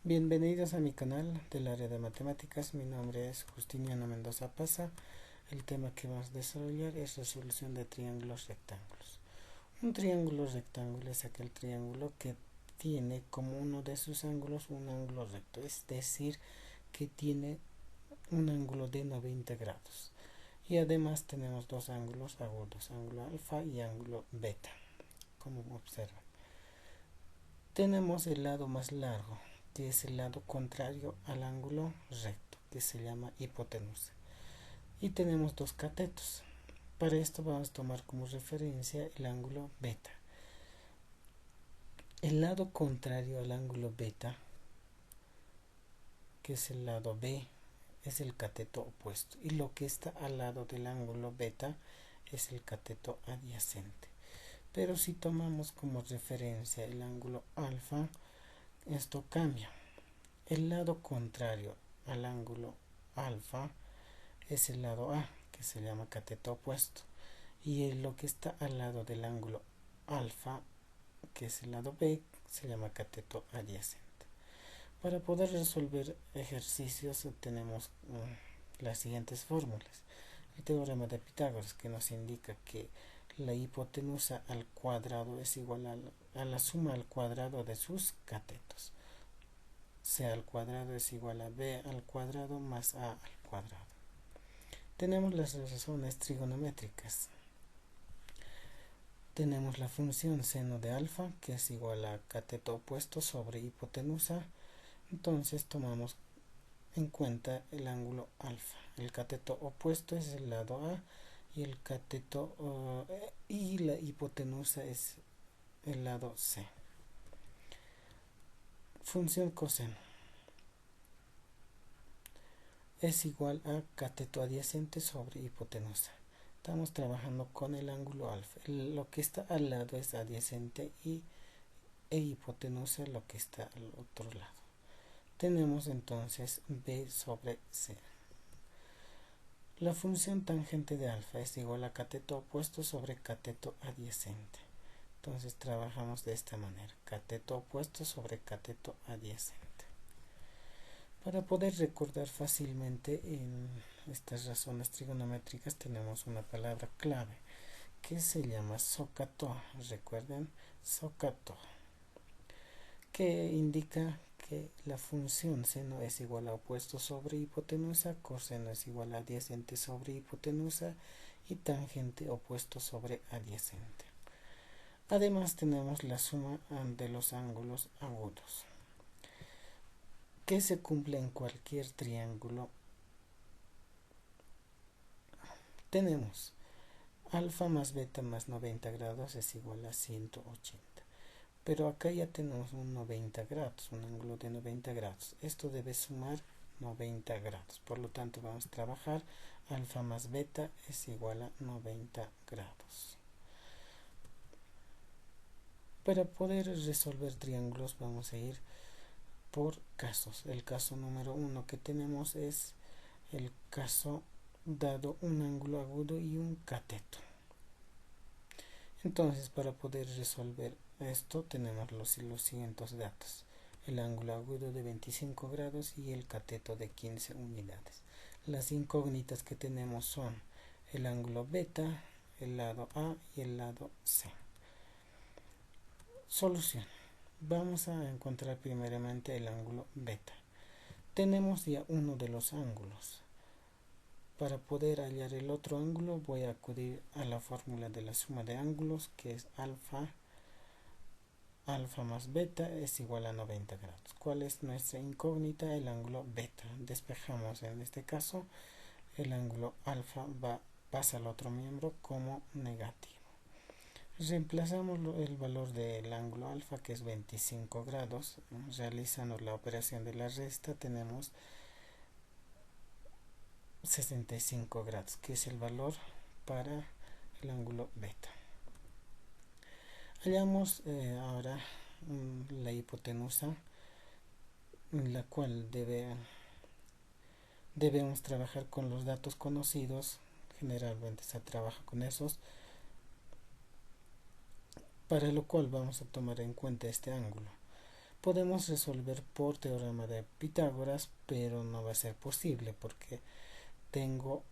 Bienvenidos a mi canal del área de matemáticas. Mi nombre es Justiniano Mendoza Paza. El tema que vamos a desarrollar es resolución de triángulos rectángulos. Un triángulo rectángulo es aquel triángulo que tiene como uno de sus ángulos un ángulo recto, es decir, que tiene un ángulo de 90 grados. Y además tenemos dos ángulos agudos, ángulo alfa y ángulo beta, como observan. Tenemos el lado más largo, que es el lado contrario al ángulo recto, que se llama hipotenusa. Y tenemos dos catetos. Para esto vamos a tomar como referencia el ángulo beta. El lado contrario al ángulo beta, que es el lado B, es el cateto opuesto. Y lo que está al lado del ángulo beta es el cateto adyacente. Pero si tomamos como referencia el ángulo alfa, esto cambia. El lado contrario al ángulo alfa es el lado A, que se llama cateto opuesto, y lo que está al lado del ángulo alfa, que es el lado B, se llama cateto adyacente. Para poder resolver ejercicios tenemos las siguientes fórmulas. El teorema de Pitágoras, que nos indica que la hipotenusa al cuadrado es igual a la suma al cuadrado de sus catetos. C al cuadrado es igual a B al cuadrado más A al cuadrado. Tenemos las razones trigonométricas. Tenemos la función seno de alfa, que es igual a cateto opuesto sobre hipotenusa. Entonces tomamos en cuenta el ángulo alfa. El cateto opuesto es el lado A y el cateto y la hipotenusa es el lado C. Función coseno es igual a cateto adyacente sobre hipotenusa. Estamos trabajando con el ángulo alfa. Lo que está al lado es adyacente e hipotenusa lo que está al otro lado. Tenemos entonces B sobre C. La función tangente de alfa es igual a cateto opuesto sobre cateto adyacente. Entonces trabajamos de esta manera. Cateto opuesto sobre cateto adyacente. Para poder recordar fácilmente en estas razones trigonométricas tenemos una palabra clave que se llama SOHCAHTOA. Recuerden, SOHCAHTOA, que indica que la función seno es igual a opuesto sobre hipotenusa, coseno es igual a adyacente sobre hipotenusa y tangente opuesto sobre adyacente. Además tenemos la suma de los ángulos agudos, que se cumple en cualquier triángulo. Tenemos alfa más beta más 90 grados es igual a 180. Pero acá ya tenemos un 90 grados, un ángulo de 90 grados. Esto debe sumar 90 grados. Por lo tanto, vamos a trabajar alfa más beta es igual a 90 grados. Para poder resolver triángulos vamos a ir por casos. El caso número 1 que tenemos es el caso dado un ángulo agudo y un cateto. Entonces, para poder resolver esto tenemos los siguientes datos: el ángulo agudo de 25 grados y el cateto de 15 unidades. Las incógnitas que tenemos son el ángulo beta, el lado A y el lado C. Solución. Vamos a encontrar primeramente el ángulo beta. Tenemos ya uno de los ángulos. Para poder hallar el otro ángulo voy a acudir a la fórmula de la suma de ángulos, que es alfa más beta es igual a 90 grados. ¿Cuál es nuestra incógnita? El ángulo beta. Despejamos en este caso. El ángulo alfa pasa al otro miembro como negativo. Reemplazamos el valor del ángulo alfa, que es 25 grados. Realizando la operación de la resta tenemos 65 grados, que es el valor para el ángulo beta. Hallamos ahora la hipotenusa, en la cual debemos trabajar con los datos conocidos. Generalmente se trabaja con esos, para lo cual vamos a tomar en cuenta este ángulo. Podemos resolver por teorema de Pitágoras, pero no va a ser posible porque tengo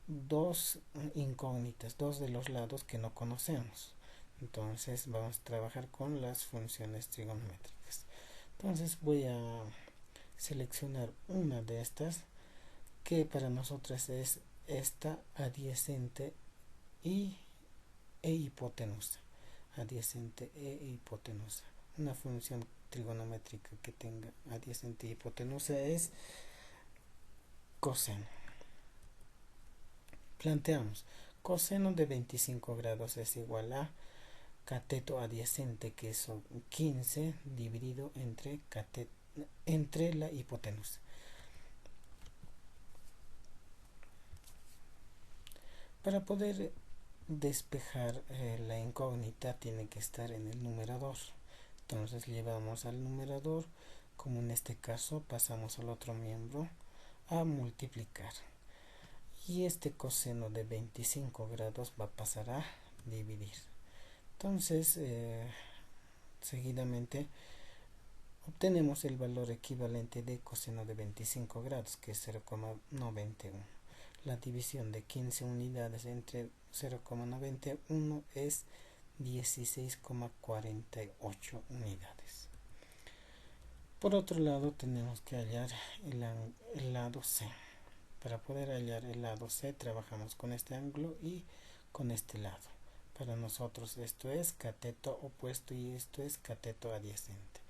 dos incógnitas, dos de los lados que no conocemos. Entonces vamos a trabajar con las funciones trigonométricas. Entonces voy a seleccionar una de estas que para nosotras es esta adyacente e hipotenusa. Adyacente e hipotenusa. Una función trigonométrica que tenga adyacente e hipotenusa es coseno. Planteamos, coseno de 25 grados es igual a cateto adyacente, que son 15 dividido entre la hipotenusa. Para poder despejar la incógnita tiene que estar en el numerador. Entonces llevamos al numerador, como en este caso pasamos al otro miembro a multiplicar. Y este coseno de 25 grados va a pasar a dividir. Entonces, seguidamente obtenemos el valor equivalente de coseno de 25 grados, que es 0,91. La división de 15 unidades entre 0,91 es 16,48 unidades. Por otro lado, tenemos que hallar el lado C. Para poder hallar el lado C, trabajamos con este ángulo y con este lado. Para nosotros esto es cateto opuesto y esto es cateto adyacente.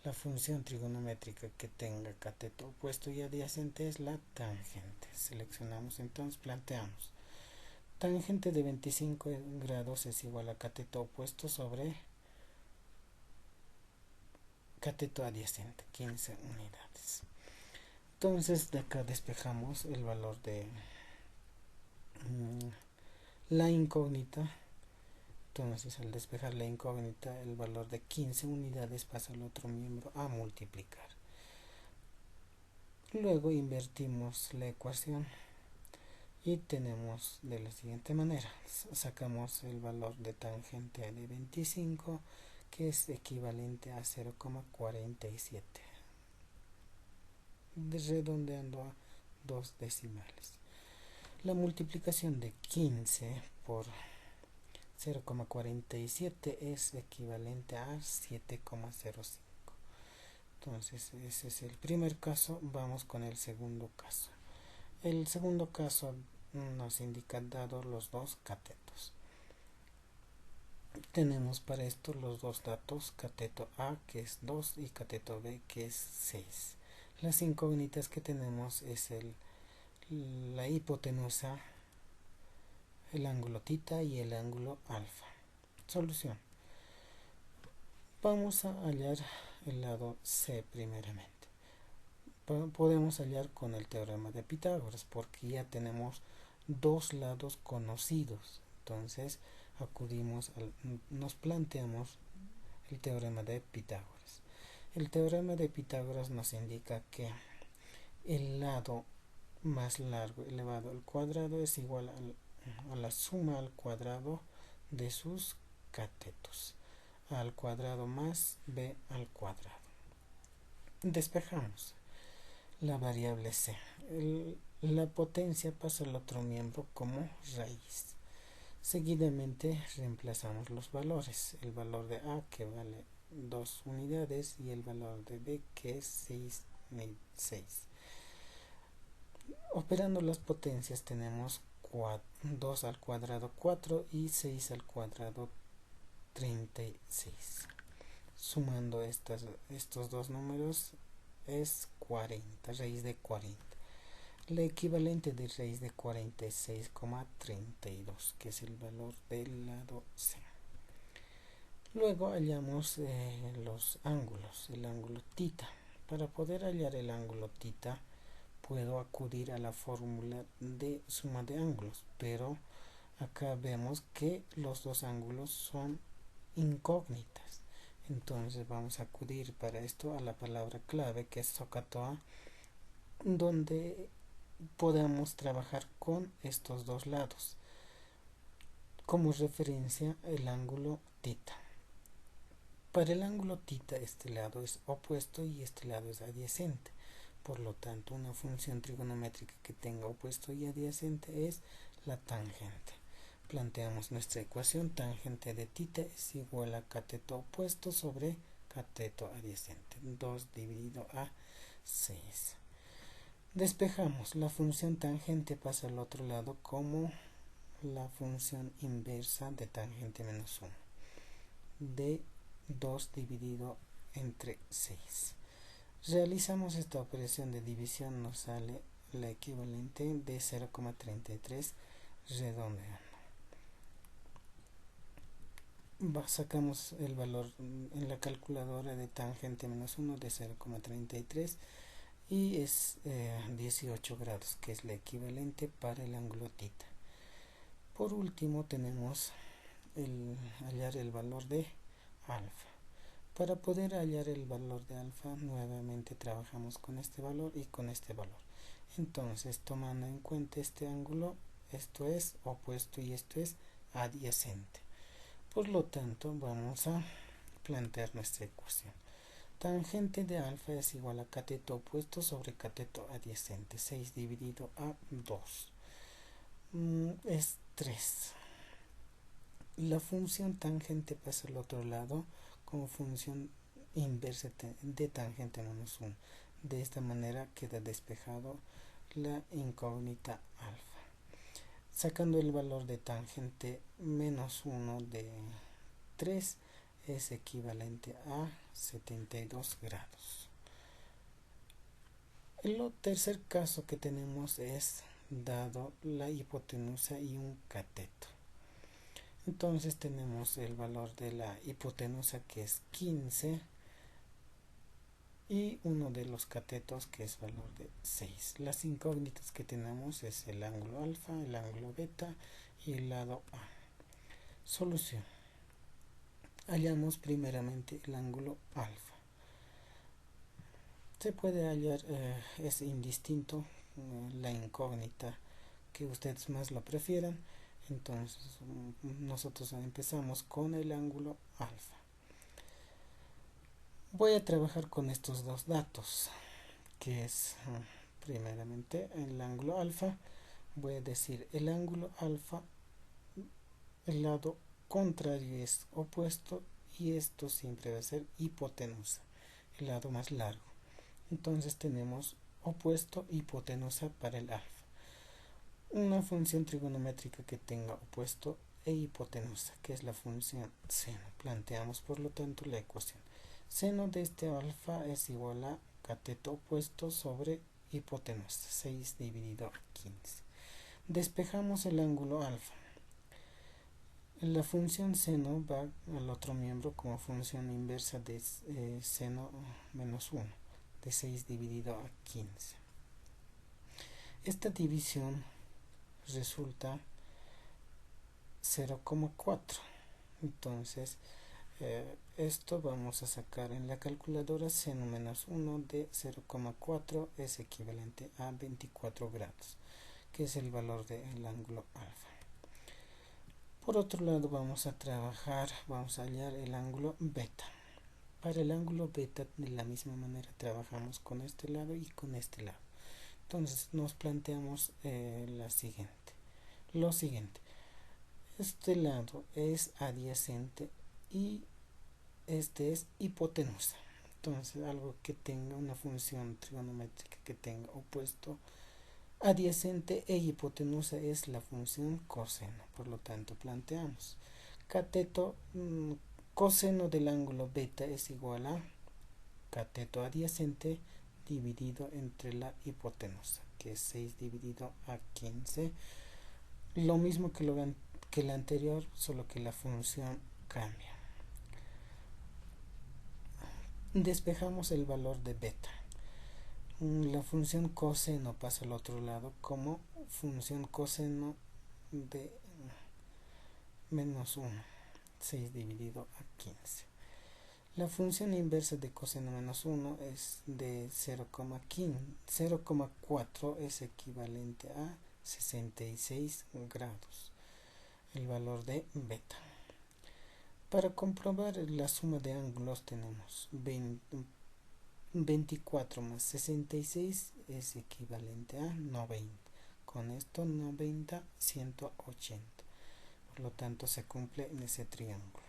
La función trigonométrica que tenga cateto opuesto y adyacente es la tangente. Seleccionamos entonces, planteamos. Tangente de 25 grados es igual a cateto opuesto sobre cateto adyacente, 15 unidades. Entonces de acá despejamos el valor de la incógnita. Entonces al despejar la incógnita, el valor de 15 unidades pasa al otro miembro a multiplicar. Luego invertimos la ecuación y tenemos de la siguiente manera. Sacamos el valor de tangente de 25, que es equivalente a 0,47, redondeando a 2 decimales. La multiplicación de 15 por 0,47 es equivalente a 7,05. Entonces ese es el primer caso. Vamos con el segundo caso. El segundo caso nos indica dados los dos catetos. Tenemos para esto los dos datos, cateto A que es 2 y cateto B que es 6. Las incógnitas que tenemos es la hipotenusa, el ángulo θ y el ángulo alfa. Solución. Vamos a hallar el lado C primeramente. Podemos hallar con el teorema de Pitágoras porque ya tenemos dos lados conocidos. Entonces nos planteamos el teorema de Pitágoras. El teorema de Pitágoras nos indica que el lado más largo elevado al cuadrado es igual a la suma al cuadrado de sus catetos. A al cuadrado más b al cuadrado. Despejamos la variable c. La potencia pasa al otro miembro como raíz. Seguidamente reemplazamos los valores. El valor de a que vale 2 unidades y el valor de b que es 6. Operando las potencias tenemos 2 al cuadrado 4 y 6 al cuadrado 36. Sumando estos dos números es 40, raíz de 40. La equivalente de raíz de 46,32, que es el valor del lado C. Luego hallamos los ángulos, el ángulo θ. Para poder hallar el ángulo θ, puedo acudir a la fórmula de suma de ángulos, pero acá vemos que los dos ángulos son incógnitas. Entonces vamos a acudir para esto a la palabra clave que es SOHCAHTOA, donde podemos trabajar con estos dos lados. Como referencia el ángulo θ. Para el ángulo θ este lado es opuesto y este lado es adyacente. Por lo tanto, una función trigonométrica que tenga opuesto y adyacente es la tangente. Planteamos nuestra ecuación: tangente de θ es igual a cateto opuesto sobre cateto adyacente, 2 dividido a 6. Despejamos, la función tangente pasa al otro lado como la función inversa de tangente menos 1, de 2 dividido entre 6. Realizamos esta operación de división, nos sale la equivalente de 0,33 redondeando. Sacamos el valor en la calculadora de tangente menos 1 de 0,33 y es 18 grados, que es la equivalente para el ángulo θ. Por último tenemos hallar el valor de alfa. Para poder hallar el valor de alfa, nuevamente trabajamos con este valor y con este valor. Entonces, tomando en cuenta este ángulo, esto es opuesto y esto es adyacente. Por lo tanto, vamos a plantear nuestra ecuación. Tangente de alfa es igual a cateto opuesto sobre cateto adyacente. 6 dividido a 2 es 3. La función tangente pasa al otro lado como función inversa de tangente menos 1. De esta manera queda despejado la incógnita alfa. Sacando el valor de tangente menos 1 de 3 es equivalente a 72 grados. El tercer caso que tenemos es dado la hipotenusa y un cateto. Entonces tenemos el valor de la hipotenusa, que es 15, y uno de los catetos, que es valor de 6. Las incógnitas que tenemos es el ángulo alfa, el ángulo beta y el lado A. Solución. Hallamos primeramente el ángulo alfa. Se puede hallar, es indistinto, la incógnita que ustedes más lo prefieran. Entonces nosotros empezamos con el ángulo alfa. Voy a trabajar con estos dos datos, que es primeramente el ángulo alfa. Voy a decir el ángulo alfa, el lado contrario es opuesto y esto siempre va a ser hipotenusa, el lado más largo. Entonces tenemos opuesto, hipotenusa para el alfa. Una función trigonométrica que tenga opuesto e hipotenusa, que es la función seno. Planteamos por lo tanto la ecuación. Seno de este alfa es igual a cateto opuesto sobre hipotenusa, 6 dividido a 15. Despejamos el ángulo alfa. La función seno va al otro miembro como función inversa de seno menos 1, de 6 dividido a 15. Esta división resulta 0,4. Entonces, esto vamos a sacar en la calculadora. Seno menos 1 de 0,4 es equivalente a 24 grados, que es el valor del ángulo alfa. Por otro lado, vamos a hallar el ángulo beta. Para el ángulo beta, de la misma manera, trabajamos con este lado y con este lado. Entonces, nos planteamos lo siguiente. Este lado es adyacente y este es hipotenusa. Entonces, algo que tenga una función trigonométrica que tenga opuesto, adyacente e hipotenusa es la función coseno. Por lo tanto, planteamos cateto, coseno del ángulo beta es igual a cateto adyacente dividido entre la hipotenusa, que es 6 dividido a 15. Lo mismo que el anterior, solo que la función cambia. Despejamos el valor de beta. La función coseno pasa al otro lado como función coseno de menos 1, 6 dividido a 15. La función inversa de coseno menos 1 es de 0,4, es equivalente a 66 grados, el valor de beta. Para comprobar la suma de ángulos tenemos 24 más 66 es equivalente a 90. Con esto 90, 180. Por lo tanto se cumple en ese triángulo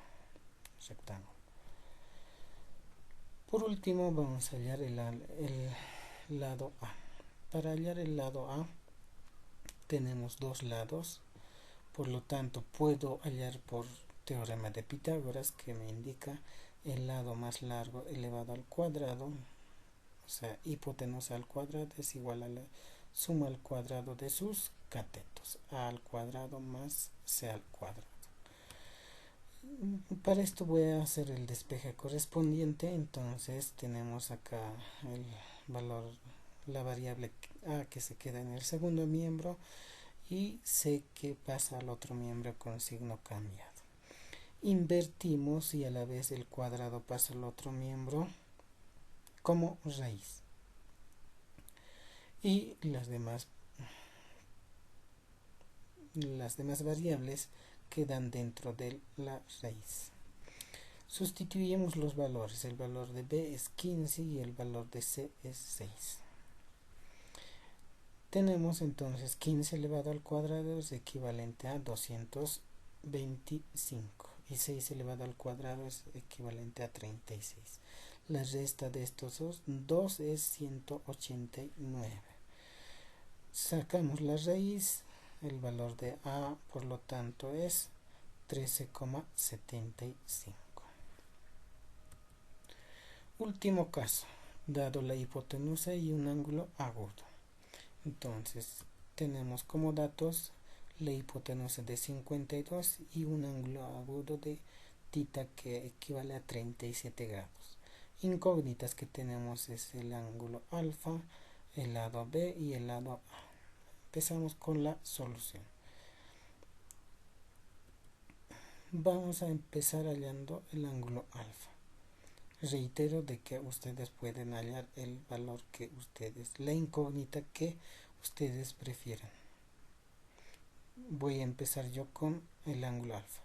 rectángulo. Por último vamos a hallar el lado A. Para hallar el lado A tenemos dos lados, por lo tanto puedo hallar por teorema de Pitágoras, que me indica el lado más largo elevado al cuadrado, o sea, hipotenusa al cuadrado es igual a la suma al cuadrado de sus catetos, a al cuadrado más c al cuadrado. Para esto voy a hacer el despeje correspondiente. Entonces tenemos acá el valor, la variable a que se queda en el segundo miembro y c que pasa al otro miembro con signo cambiado. Invertimos y a la vez el cuadrado pasa al otro miembro como raíz, y las demás variables quedan dentro de la raíz. Sustituimos los valores, el valor de b es 15 y el valor de c es 6. Tenemos entonces 15 elevado al cuadrado es equivalente a 225 y 6 elevado al cuadrado es equivalente a 36. La resta de estos dos es 189. Sacamos la raíz, el valor de a por lo tanto es 13,75. Último caso, dado la hipotenusa y un ángulo agudo. Entonces tenemos como datos la hipotenusa de 52 y un ángulo agudo de θ que equivale a 37 grados. Incógnitas que tenemos es el ángulo alfa, el lado B y el lado A. Empezamos con la solución. Vamos a empezar hallando el ángulo alfa. Reitero de que ustedes pueden hallar el valor que ustedes, la incógnita que ustedes prefieran. Voy a empezar yo con el ángulo alfa.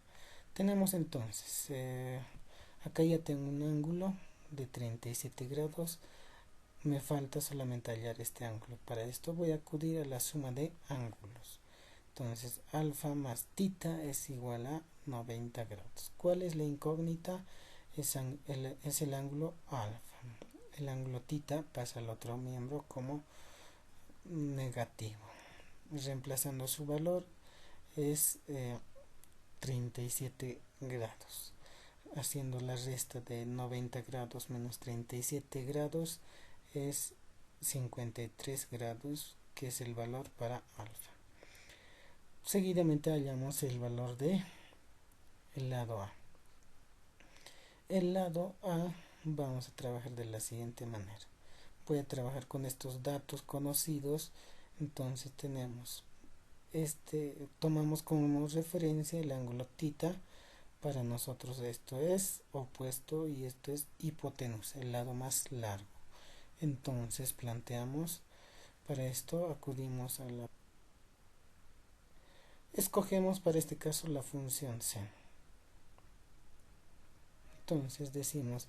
Tenemos entonces, acá ya tengo un ángulo de 37 grados. Me falta solamente hallar este ángulo. Para esto voy a acudir a la suma de ángulos. Entonces alfa más θ es igual a 90 grados. ¿Cuál es la incógnita? Es el ángulo alfa. El ángulo θ pasa al otro miembro como negativo. Reemplazando su valor es 37 grados. Haciendo la resta de 90 grados menos 37 grados es 53 grados, que es el valor para alfa. Seguidamente hallamos el valor de el lado A. El lado A vamos a trabajar de la siguiente manera. Voy a trabajar con estos datos conocidos. Entonces tenemos tomamos como referencia el ángulo θ. Para nosotros esto es opuesto y esto es hipotenusa, el lado más largo. Entonces planteamos, para esto acudimos a escogemos para este caso la función seno. Entonces decimos,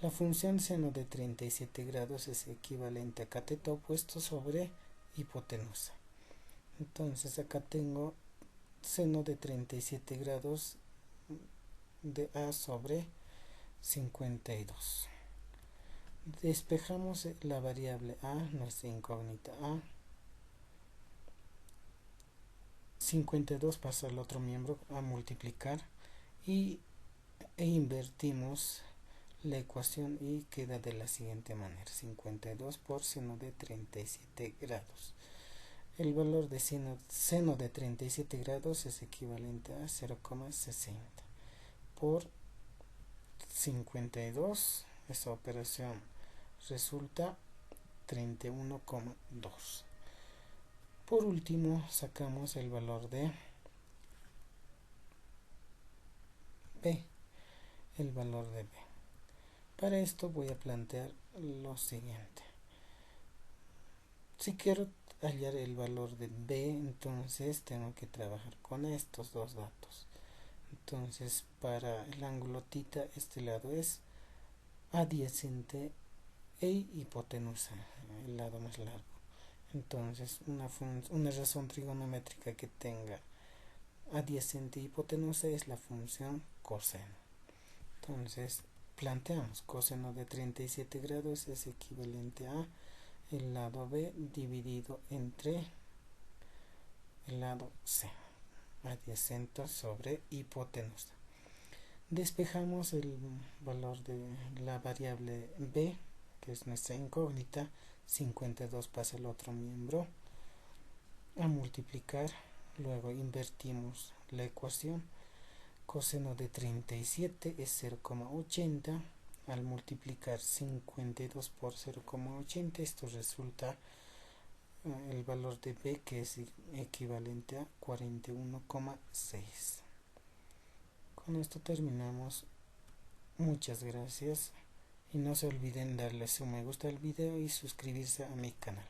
la función seno de 37 grados es equivalente a cateto opuesto sobre hipotenusa. Entonces acá tengo seno de 37 grados de A sobre 52. Despejamos la variable A, nuestra incógnita A. 52 pasa al otro miembro a multiplicar e invertimos la ecuación y queda de la siguiente manera: 52 por seno de 37 grados. El valor de seno de 37 grados es equivalente a 0,60 por 52. Esta operación resulta 31,2. Por último sacamos el valor de B, el valor de B. Para esto voy a plantear lo siguiente: si quiero hallar el valor de B, entonces tengo que trabajar con estos dos datos. Entonces para el ángulo θ este lado es adyacente e hipotenusa, el lado más largo. Entonces una razón trigonométrica que tenga adyacente e hipotenusa es la función coseno. Entonces planteamos coseno de 37 grados es equivalente a el lado B dividido entre el lado C, adyacente sobre hipotenusa. Despejamos el valor de la variable B, que es nuestra incógnita. 52 pasa al otro miembro a multiplicar, luego invertimos la ecuación. Coseno de 37 es 0,80. Al multiplicar 52 por 0,80, esto resulta el valor de B, que es equivalente a 41,6. Con esto terminamos. Muchas gracias y no se olviden darle su me gusta al video y suscribirse a mi canal.